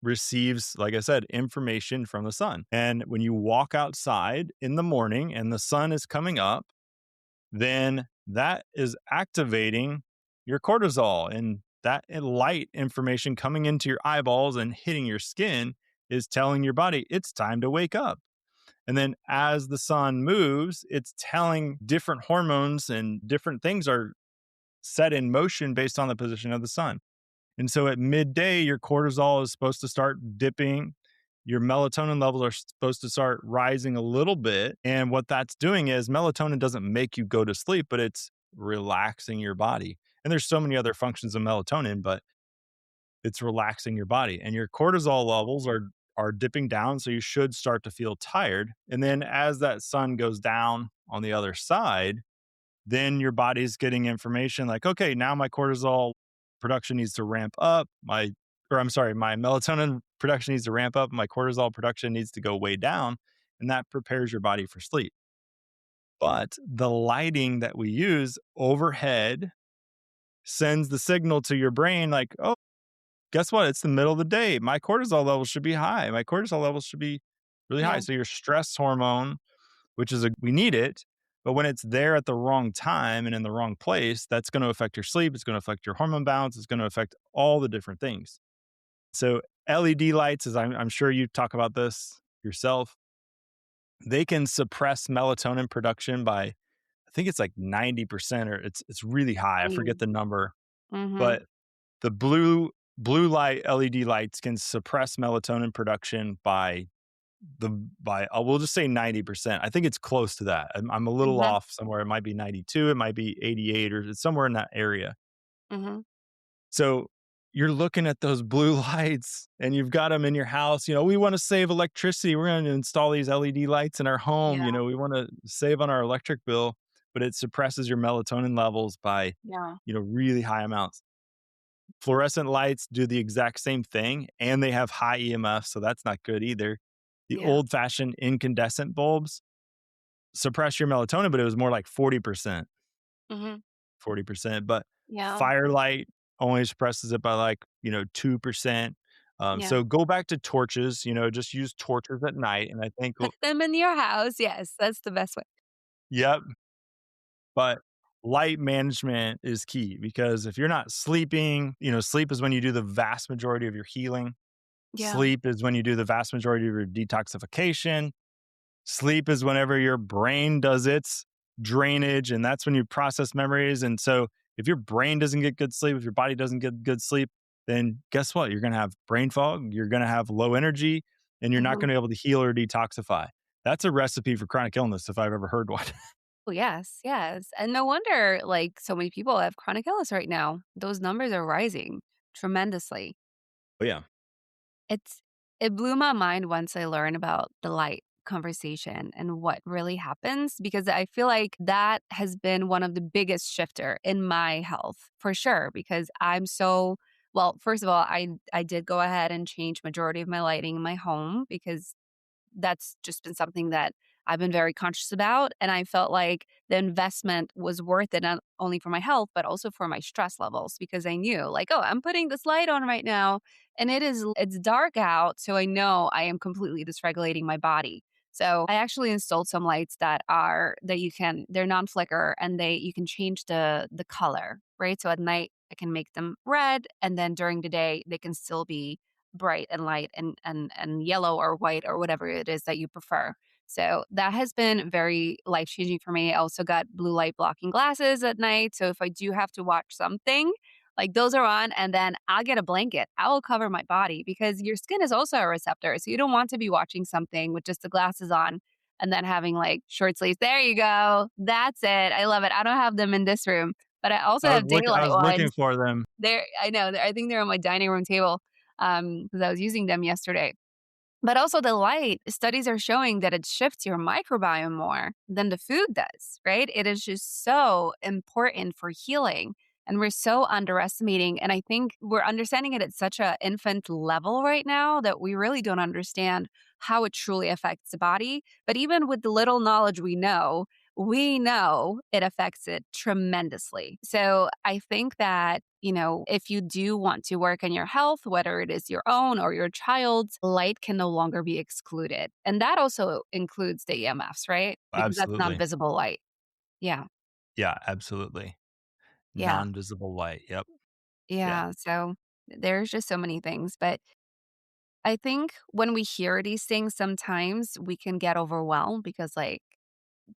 receives, like I said, information from the sun. And when you walk outside in the morning and the sun is coming up, then that is activating your cortisol and that light information coming into your eyeballs and hitting your skin is telling your body it's time to wake up. And then as the sun moves, it's telling different hormones and different things are set in motion based on the position of the sun. And so at midday, your cortisol is supposed to start dipping. Your melatonin levels are supposed to start rising a little bit. And what that's doing is melatonin doesn't make you go to sleep, but it's relaxing your body. And there's so many other functions of melatonin, but it's relaxing your body. And your cortisol levels are dipping down. So you should start to feel tired. And then as that sun goes down on the other side, then your body's getting information like, okay, now my cortisol production needs to ramp up. My melatonin production needs to ramp up. My cortisol production needs to go way down. And that prepares your body for sleep. But the lighting that we use overhead sends the signal to your brain like, oh, guess what? It's the middle of the day. My cortisol levels should be high. My cortisol levels should be really high. Yeah. So your stress hormone, which is we need it, but when it's there at the wrong time and in the wrong place, that's going to affect your sleep. It's going to affect your hormone balance. It's going to affect all the different things. So LED lights, as I'm sure you talk about this yourself, they can suppress melatonin production by, I think it's like 90%, or it's really high. I forget the number, Mm-hmm. but the blue light LED lights can suppress melatonin production we'll just say 90%. I think it's close to that. I'm a little Mm-hmm. off somewhere. It might be 92, it might be 88, or it's somewhere in that area. Mm-hmm. So you're looking at those blue lights and you've got them in your house. We want to save electricity. We're going to install these LED lights in our home. Yeah. We want to save on our electric bill, but it suppresses your melatonin levels by, Yeah. really high amounts. Fluorescent lights do the exact same thing, and they have high EMF, so that's not good either. The Yeah. old-fashioned incandescent bulbs suppress your melatonin, but it was more like 40%, Mm-hmm. 40%. But Yeah. firelight only suppresses it by like, 2%. Yeah. So go back to torches, just use torches at night. And I think, Put them in your house. Yes, that's the best way. yep. But light management is key because if you're not sleeping, sleep is when you do the vast majority of your healing. Yeah. Sleep is when you do the vast majority of your detoxification. Sleep is whenever your brain does its drainage, and that's when you process memories. And so, if your brain doesn't get good sleep, if your body doesn't get good sleep, then guess what? You're going to have brain fog, you're going to have low energy, and you're not Mm-hmm. going to be able to heal or detoxify. That's a recipe for chronic illness if I've ever heard one. Oh, yes, yes. And no wonder like so many people have chronic illness right now. Those numbers are rising tremendously. But yeah. It's it blew my mind once I learned about the light conversation and what really happens because I feel like that has been one of the biggest shifter in my health for sure because I'm so well, first of all, I did go ahead and change majority of my lighting in my home because that's just been something that I've been very conscious about. And I felt like the investment was worth it, not only for my health, but also for my stress levels, because I knew like, oh, I'm putting this light on right now and it's dark out. So I know I am completely dysregulating my body. So I actually installed some lights they're non-flicker and you can change the color, right? So at night I can make them red and then during the day they can still be bright and light and yellow or white or whatever it is that you prefer. So that has been very life changing for me. I also got blue light blocking glasses at night. So if I do have to watch something, like those are on, and then I'll get a blanket. I will cover my body because your skin is also a receptor. So you don't want to be watching something with just the glasses on and then having like short sleeves. There you go. That's it. I love it. I don't have them in this room, but I also have I daylight was looking ones. for them. I know. I think they're on my dining room table because I was using them yesterday. But also the light, studies are showing that it shifts your microbiome more than the food does, right? It is just so important for healing. And we're so underestimating. And I think we're understanding it at such an infant level right now that we really don't understand how it truly affects the body. But even with the little knowledge we know it affects it tremendously. So I think that, if you do want to work on your health, whether it is your own or your child's, light can no longer be excluded. And that also includes the EMFs, right? Because that's not Absolutely. visible light. Yeah. Yeah, absolutely. Yeah. Non visible light. Yep. Yeah. Yeah, so there's just so many things, but I think when we hear these things, sometimes we can get overwhelmed because, like,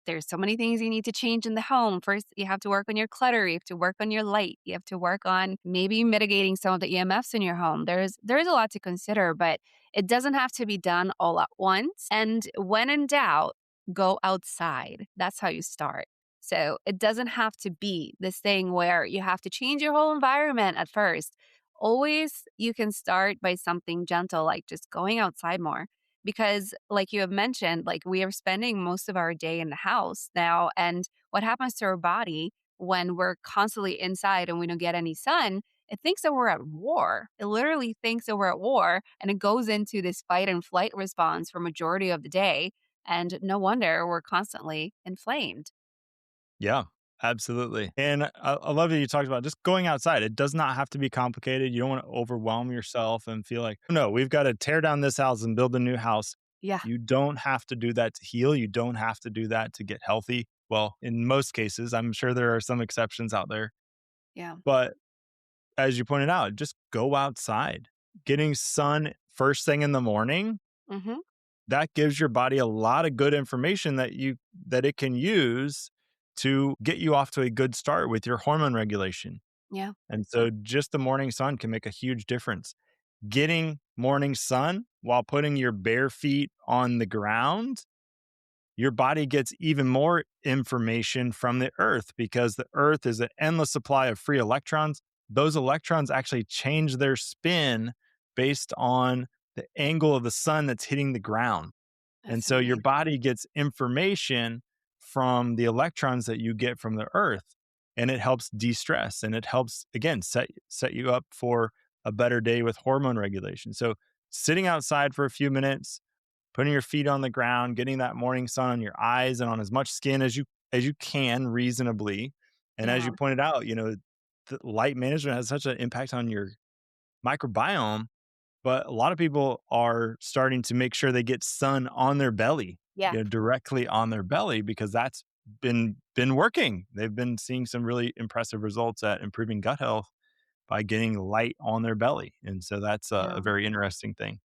there's so many things you need to change in the home. First, you have to work on your clutter, you have to work on your light, you have to work on maybe mitigating some of the EMFs in your home. There's a lot to consider, but it doesn't have to be done all at once. And when in doubt, go outside. That's how you start. So it doesn't have to be this thing where you have to change your whole environment at first. Always you can start by something gentle, like just going outside more because like you have mentioned, like we are spending most of our day in the house now, and what happens to our body when we're constantly inside and we don't get any sun, it thinks that we're at war. It literally thinks that we're at war, and it goes into this fight and flight response for majority of the day, and no wonder we're constantly inflamed. Yeah, absolutely. And I love that you talked about just going outside. It does not have to be complicated. You don't want to overwhelm yourself and feel like, no, we've got to tear down this house and build a new house. Yeah. You don't have to do that to heal. You don't have to do that to get healthy. Well, in most cases, I'm sure there are some exceptions out there. Yeah. But as you pointed out, just go outside. Getting sun first thing in the morning, Mhm. that gives your body a lot of good information that it can use to get you off to a good start with your hormone regulation. Yeah. And so just the morning sun can make a huge difference. Getting morning sun while putting your bare feet on the ground, your body gets even more information from the earth because the earth is an endless supply of free electrons. Those electrons actually change their spin based on the angle of the sun that's hitting the ground. And That's so your amazing. body gets information from the electrons that you get from the earth, and it helps de-stress, and it helps again set you up for a better day with hormone regulation. So sitting outside for a few minutes, putting your feet on the ground, getting that morning sun on your eyes and on as much skin as you can reasonably. And as Yeah. you pointed out, the light management has such an impact on your microbiome, but a lot of people are starting to make sure they get sun on their belly, Yeah. directly on their belly because that's been working. They've been seeing some really impressive results at improving gut health by getting light on their belly. And so that's a Yeah. very interesting thing.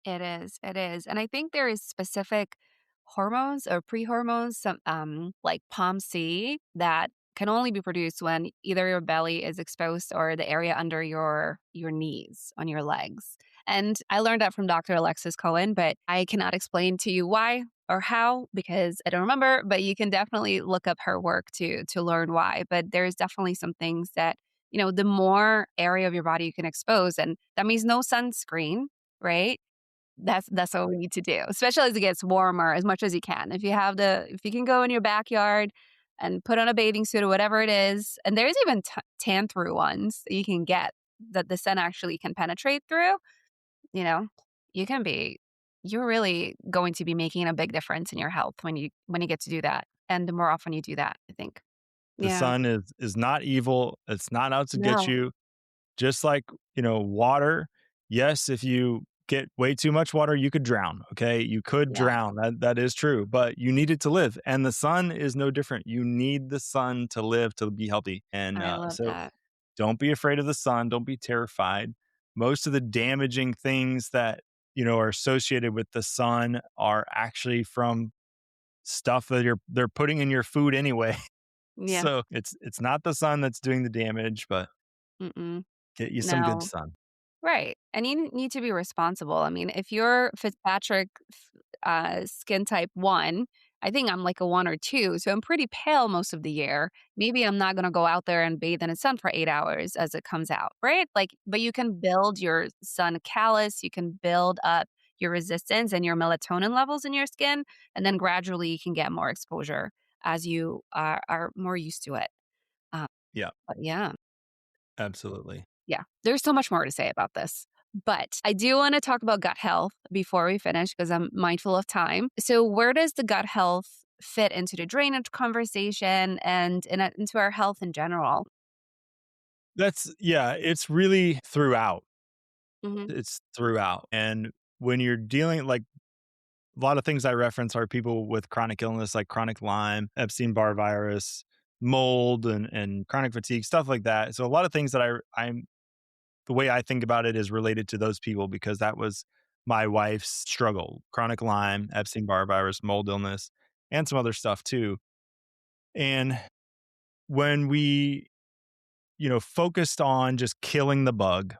It is, it is, and I think there is specific hormones or pre-hormones, some, like POMC, that can only be produced when either your belly is exposed or the area under your knees, on your legs, and I learned that from Dr. Alexis Cohen, but I cannot explain to you why or how because I don't remember, but you can definitely look up her work to learn why, but there's definitely some things that, the more area of your body you can expose, and that means no sunscreen, right? That's what we need to do, especially as it gets warmer as much as you can. If you can go in your backyard and put on a bathing suit or whatever it is, and there's even tan through ones that you can get that the sun actually can penetrate through, you know, you can be you're really going to be making a big difference in your health when you get to do that, and the more often you do that, I think. The Yeah. sun is not evil. It's not out to get No. you. Just like, water. Yes, if you get way too much water, you could drown. Okay. You could Yeah, drown. That is true, but you need it to live. And the sun is no different. You need the sun to live, to be healthy. And I love so that. don't be afraid of the sun. Don't be terrified. Most of the damaging things that, are associated with the sun are actually from stuff that they're putting in your food anyway. Yeah. So it's not the sun that's doing the damage, but Mm-mm. get you some good No. sun. Right, and you need to be responsible. I mean, if you're Fitzpatrick, skin type 1, I think I'm like a 1 or 2, so I'm pretty pale most of the year. Maybe I'm not gonna go out there and bathe in the sun for 8 hours as it comes out, right? Like, but you can build your sun callus, you can build up your resistance and your melatonin levels in your skin, and then gradually you can get more exposure as you are more used to it. Uh, Yeah, but yeah. absolutely. Yeah, there's so much more to say about this. But I do want to talk about gut health before we finish because I'm mindful of time. So, where does the gut health fit into the drainage conversation and into our health in general? Yeah, it's really throughout. Hmm. It's throughout. And when you're dealing like a lot of things I reference are people with chronic illness like chronic Lyme, Epstein-Barr virus, mold and chronic fatigue, stuff like that. So a lot of things that I'm the way I think about it is related to those people because that was my wife's struggle, chronic Lyme, Epstein-Barr virus, mold illness, and some other stuff too. And when we, focused on just killing the bug,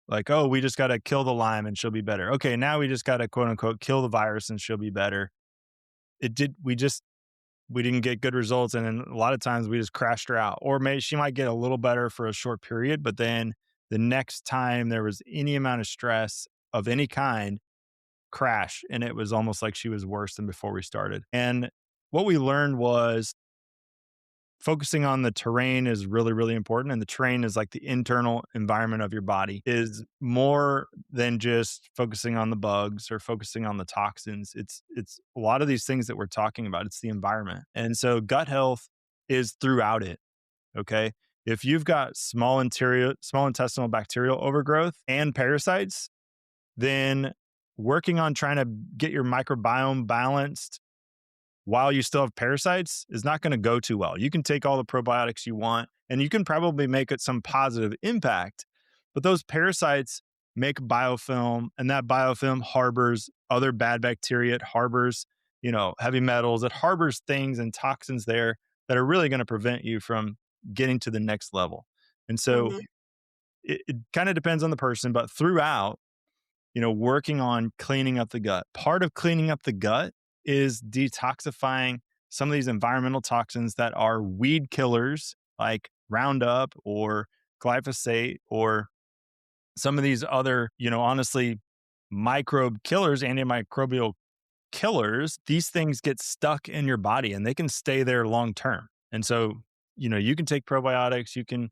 like, oh, we just got to kill the Lyme and she'll be better. Okay, now we just got to quote unquote kill the virus and she'll be better. We didn't get good results. And then a lot of times we just crashed her out. Or maybe she might get a little better for a short period, but then the next time there was any amount of stress of any kind, crash. And it was almost like she was worse than before we started. And what we learned was focusing on the terrain is really, really important. And the terrain is like the internal environment of your body, is more than just focusing on the bugs or focusing on the toxins. It's a lot of these things that we're talking about. It's the environment. And so gut health is throughout it. Okay. If you've got small intestinal bacterial overgrowth and parasites, then working on trying to get your microbiome balanced while you still have parasites is not going to go too well. You can take all the probiotics you want and you can probably make it some positive impact, but those parasites make biofilm and that biofilm harbors other bad bacteria. It harbors, heavy metals. It harbors things and toxins there that are really going to prevent you from getting to the next level. And so Mhm. it kind of depends on the person, but throughout, working on cleaning up the gut. Part of cleaning up the gut is detoxifying some of these environmental toxins that are weed killers like Roundup or glyphosate or some of these other, honestly, microbe killers, antimicrobial killers. These things get stuck in your body and they can stay there long term. And so, you can take probiotics, you can,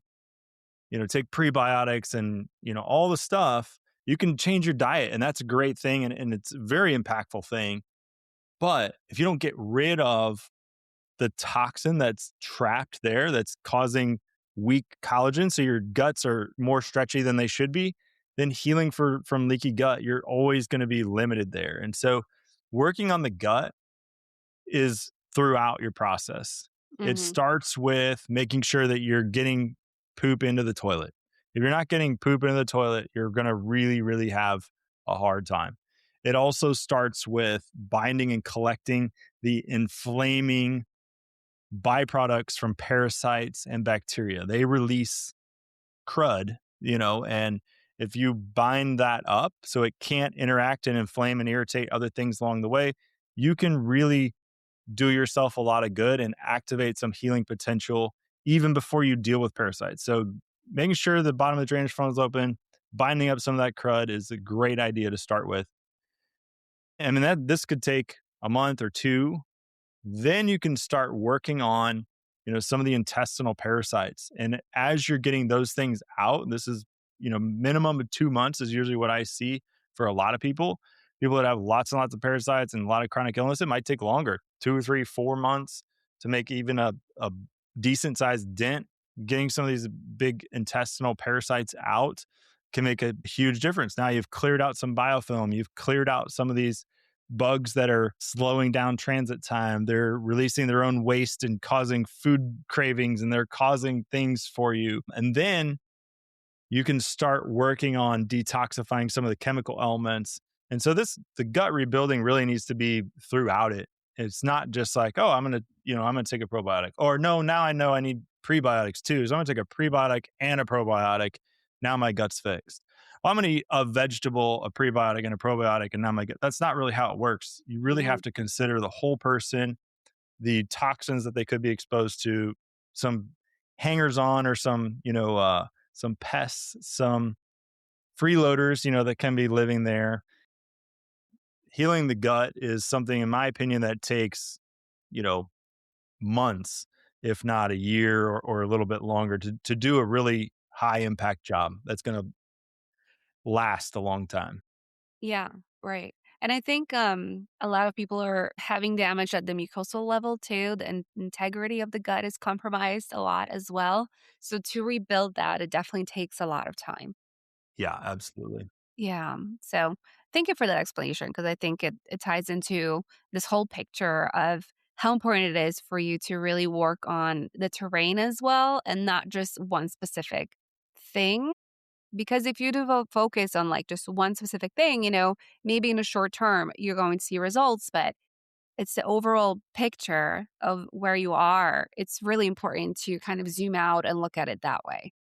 take prebiotics and, all the stuff. You can change your diet and that's a great thing. And it's a very impactful thing. But if you don't get rid of the toxin that's trapped there, that's causing weak collagen, so your guts are more stretchy than they should be, then healing from leaky gut, you're always going to be limited there. And so working on the gut is throughout your process. It Mhm. starts with making sure that you're getting poop into the toilet. If you're not getting poop into the toilet, you're going to really, really have a hard time. It also starts with binding and collecting the inflaming byproducts from parasites and bacteria. They release crud, and if you bind that up so it can't interact and inflame and irritate other things along the way, you can really do yourself a lot of good and activate some healing potential even before you deal with parasites. So making sure the bottom of the drainage funnel is open, binding up some of that crud is a great idea to start with. I mean, that this could take a month or two. Then you can start working on, some of the intestinal parasites. And as you're getting those things out, this is, minimum of 2 months is usually what I see for a lot of people. People that have lots and lots of parasites and a lot of chronic illness, it might take longer, 2 or 3, 4 months to make even a decent sized dent. Getting some of these big intestinal parasites out can make a huge difference. Now you've cleared out some biofilm, you've cleared out some of these bugs that are slowing down transit time. They're releasing their own waste and causing food cravings and they're causing things for you. And then you can start working on detoxifying some of the chemical elements. And so the gut rebuilding really needs to be throughout it. It's not just like, oh, I'm going to take a probiotic, or no, now I know I need prebiotics too. So I'm going to take a prebiotic and a probiotic. Now my gut's fixed. Well, I'm going to eat a vegetable, a prebiotic and a probiotic. And now my gut, that's not really how it works. You really Mhm. have to consider the whole person, the toxins that they could be exposed to, some hangers on or some pests, some freeloaders, that can be living there. Healing the gut is something, in my opinion, that takes, you know, months, if not a year or a little bit longer to do a really high impact job that's going to last a long time. Yeah, right. And I think a lot of people are having damage at the mucosal level too. The integrity of the gut is compromised a lot as well. So to rebuild that, it definitely takes a lot of time. Yeah, absolutely. Yeah. So thank you for that explanation because I think it ties into this whole picture of how important it is for you to really work on the terrain as well and not just one specific thing. Because if you devote focus on like just one specific thing, maybe in the short term you're going to see results, but it's the overall picture of where you are. It's really important to kind of zoom out and look at it that way.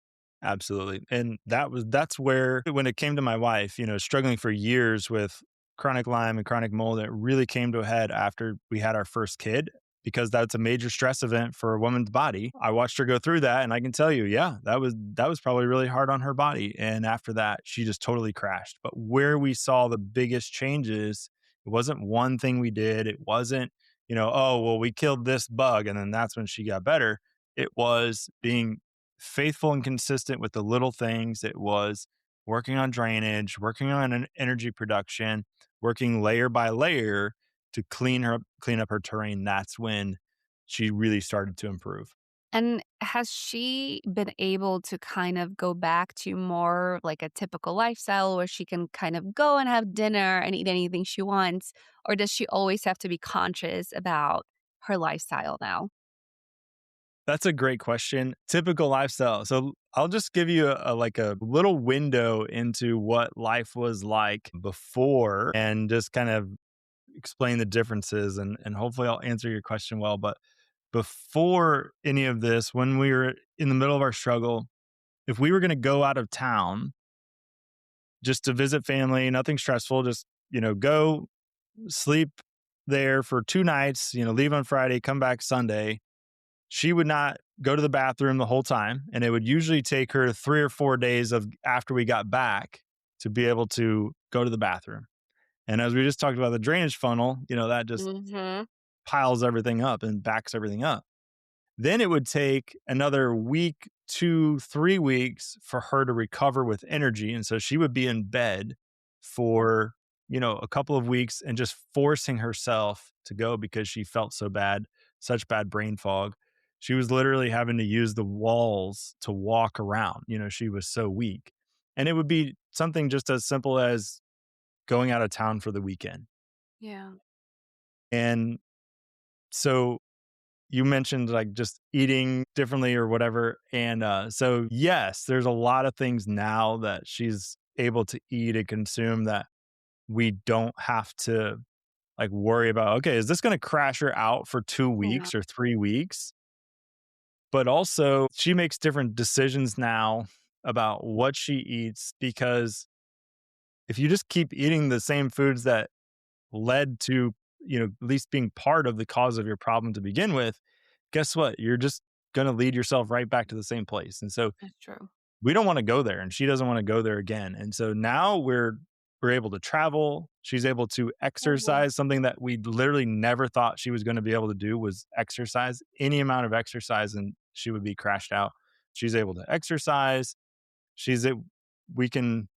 Absolutely. And that's where when it came to my wife, struggling for years with chronic Lyme and chronic mold, it really came to a head after we had our first kid because that's a major stress event for a woman's body. I watched her go through that and I can tell you, yeah, that was probably really hard on her body. And after that, she just totally crashed. But where we saw the biggest changes, it wasn't one thing we did. It wasn't, oh, well, we killed this bug and then that's when she got better. It was being faithful and consistent with the little things. It was working on drainage, working on an energy production, working layer by layer to clean up her terrain. That's when she really started to improve. And has she been able to kind of go back to more like a typical lifestyle where she can kind of go and have dinner and eat anything she wants? Or does she always have to be conscious about her lifestyle now? That's a great question. Typical lifestyle. So I'll just give you like a little window into what life was like before and just kind of explain the differences and hopefully I'll answer your question well. But before any of this, when we were in the middle of our struggle, if we were going to go out of town just to visit family, nothing stressful, just, go sleep there for 2 nights, leave on Friday, come back Sunday, she would not go to the bathroom the whole time. And it would usually take her 3 or 4 days of after we got back to be able to go to the bathroom. And as we just talked about the drainage funnel, that just Mhm. piles everything up and backs everything up. Then it would take another week, 2, 3 weeks for her to recover with energy. And so she would be in bed for, a couple of weeks and just forcing herself to go because she felt so bad, such bad brain fog. She was literally having to use the walls to walk around. She was so weak. And it would be something just as simple as going out of town for the weekend. Yeah. And so you mentioned like just eating differently or whatever. And so, yes, there's a lot of things now that she's able to eat and consume that we don't have to like worry about. Okay, is this going to crash her out for two Yeah. weeks or 3 weeks? But also, she makes different decisions now about what she eats because if you just keep eating the same foods that led to, at least being part of the cause of your problem to begin with, guess what? You're just going to lead yourself right back to the same place. And so That's true. we don't want to go there and she doesn't want to go there again. And so now we're able to travel. She's able to Mhm. exercise, something that we literally never thought she was going to be able to do was exercise. Any amount of exercise and she would be crashed out. She's able to exercise. She's a, we can,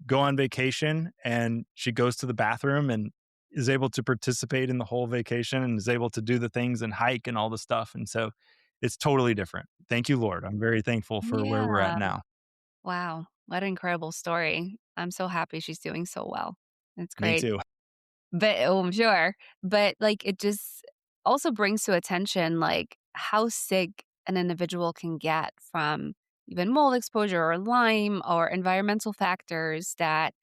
go on vacation and she goes to the bathroom and is able to participate in the whole vacation and is able to do the things and hike and all the stuff. And so it's totally different. Thank you, Lord. I'm very thankful for where we're at Yeah. now. Wow. What an incredible story. I'm so happy she's doing so well. That's Me great. too. But oh, I'm sure. But like it just also brings to attention like how sick an individual can get from even mold exposure or Lyme or environmental factors that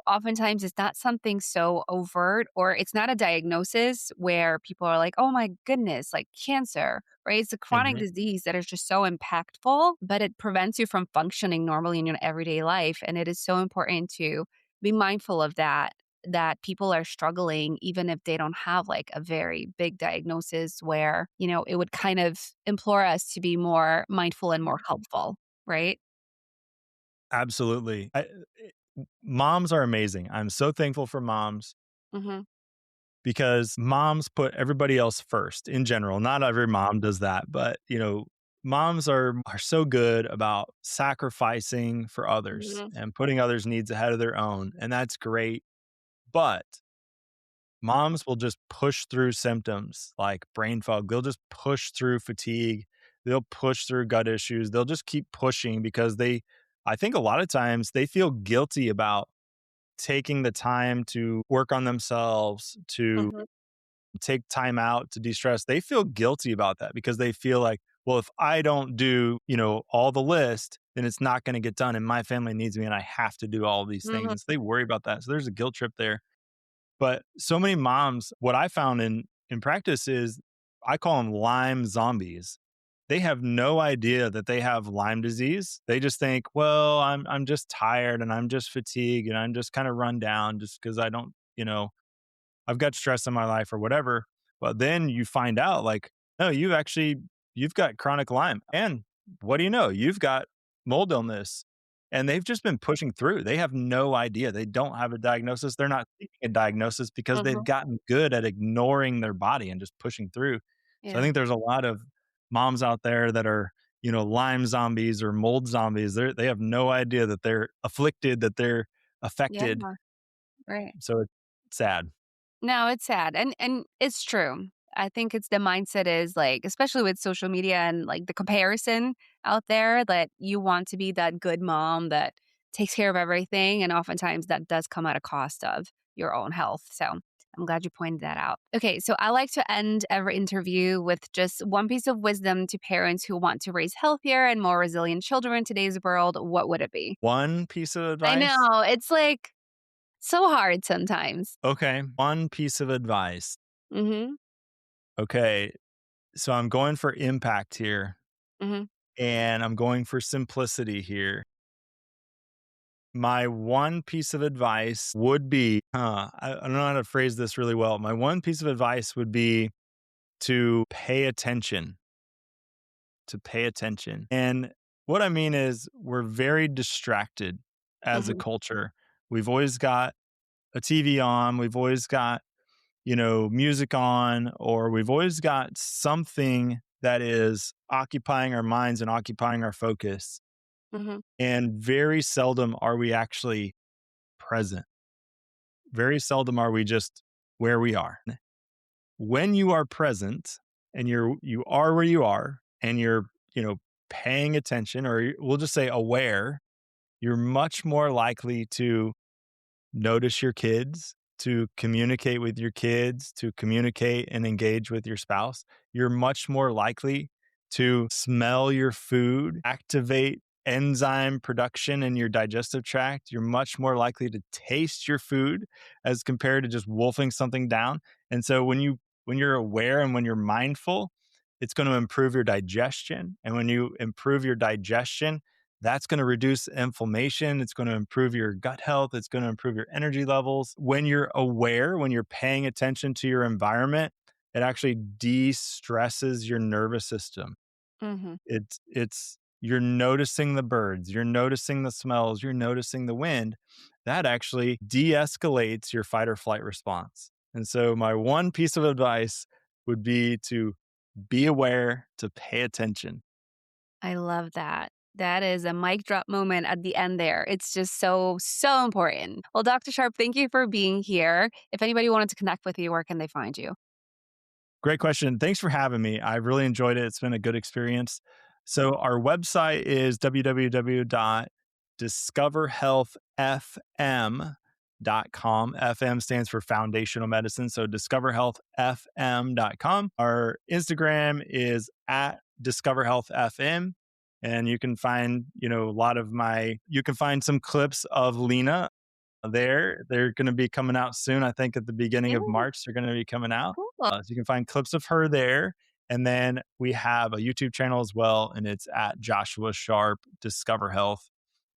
oftentimes it's not something so overt or it's not a diagnosis where people are like, oh my goodness, like cancer, right? It's a chronic Mhm. disease that is just so impactful, but it prevents you from functioning normally in your everyday life. And it is so important to be mindful of that, that people are struggling, even if they don't have like a very big diagnosis where, it would kind of implore us to be more mindful and more helpful, right? Absolutely. Moms are amazing. I'm so thankful for moms Hmm. because moms put everybody else first in general. Not every mom does that, but moms are so good about sacrificing for others Hmm. and putting others' needs ahead of their own, and that's great. But moms will just push through symptoms like brain fog. They'll just push through fatigue. They'll push through gut issues. They'll just keep pushing because I think a lot of times they feel guilty about taking the time to work on themselves, to Hmm. take time out to de-stress. They feel guilty about that because they feel like, well, if I don't do, all the list, then it's not going to get done. And my family needs me and I have to do all these things. And so Mhm. they worry about that. So there's a guilt trip there. But so many moms, what I found in practice is I call them Lyme zombies. They have no idea that they have Lyme disease. They just think, well, I'm just tired and I'm just fatigued and I'm just kind of run down just because I don't, I've got stress in my life or whatever. But then you find out like, no, you've got chronic Lyme. And what do you know? You've got mold illness. And they've just been pushing through. They have no idea. They don't have a diagnosis. They're not seeking a diagnosis because they've Mhm. gotten good at ignoring their body and just pushing through. So I Yeah. think there's a lot of moms out there that are, Lyme zombies or mold zombies. They have no idea that they're afflicted, that they're Yeah, affected. right. So it's sad. No, it's sad, and it's true. I think it's the mindset is, like, especially with social media and, like, the comparison out there that you want to be that good mom that takes care of everything, and oftentimes that does come at a cost of your own health, so I'm glad you pointed that out. Okay, so I like to end every interview with just one piece of wisdom to parents who want to raise healthier and more resilient children in today's world. What would it be? One piece of I advice. know, it's, like, so hard sometimes. Okay. One piece of advice. Mhm, Okay. So I'm going for impact here mhm, and I'm going for simplicity here. My one piece of advice would be, I don't know how to phrase this really well. My one piece of advice would be to pay attention, to pay attention. And what I mean is, we're very distracted as a mhm, culture. We've always got a TV on, we've always got, music on, or we've always got something that is occupying our minds and occupying our focus. mhm. And very seldom are we actually present. Very seldom are we just where we are. When you are present and you are where you are and you're, paying attention, or we'll just say aware, you're much more likely to notice your kids, to communicate with your kids, to communicate and engage with your spouse. You're much more likely to smell your food, activate enzyme production in your digestive tract. You're much more likely to taste your food as compared to just wolfing something down. And so when you're aware and when you're mindful, it's going to improve your digestion. And when you improve your digestion, that's going to reduce inflammation. It's going to improve your gut health. It's going to improve your energy levels. When you're aware, when you're paying attention to your environment, it actually de-stresses your nervous system. Mhm. It's you're noticing the birds, you're noticing the smells, you're noticing the wind. That actually de-escalates your fight or flight response. And so my one piece of advice would be to be aware, to pay attention. I love that. That is a mic drop moment at the end there. It's just so, so important. Well, Dr. Sharp, thank you for being here. If anybody wanted to connect with you, where can they find you? Great question. Thanks for having me. I really enjoyed it. It's been a good experience. So, our website is www.discoverhealthfm.com. FM stands for foundational medicine. So, discoverhealthfm.com. Our Instagram is at discoverhealthfm. And you can find, you can find some clips of Lena there. They're going to be coming out soon. I think at the beginning Yeah, of March, they're going to be coming out. cool. So you can find clips of her there. And then we have a YouTube channel as well, and it's at Joshua Sharp Discover Health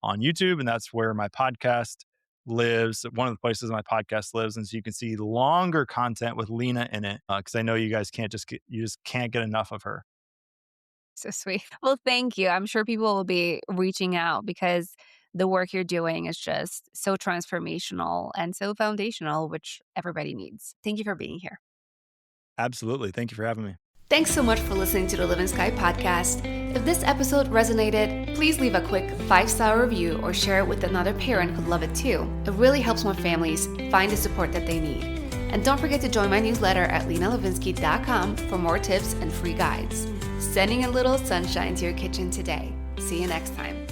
on YouTube. And that's where my podcast lives. One of the places my podcast lives. And so you can see longer content with Lena in it. Because I know you guys you just can't get enough of her. So sweet. Well, thank you. I'm sure people will be reaching out because the work you're doing is just so transformational and so foundational, which everybody needs. Thank you for being here. Absolutely. Thank you for having me. Thanks so much for listening to the Livin'Sky podcast. If this episode resonated, please leave a quick 5-star review or share it with another parent who'd love it too. It really helps more families find the support that they need. And don't forget to join my newsletter at linalivinsky.com for more tips and free guides. Sending a little sunshine to your kitchen today. See you next time.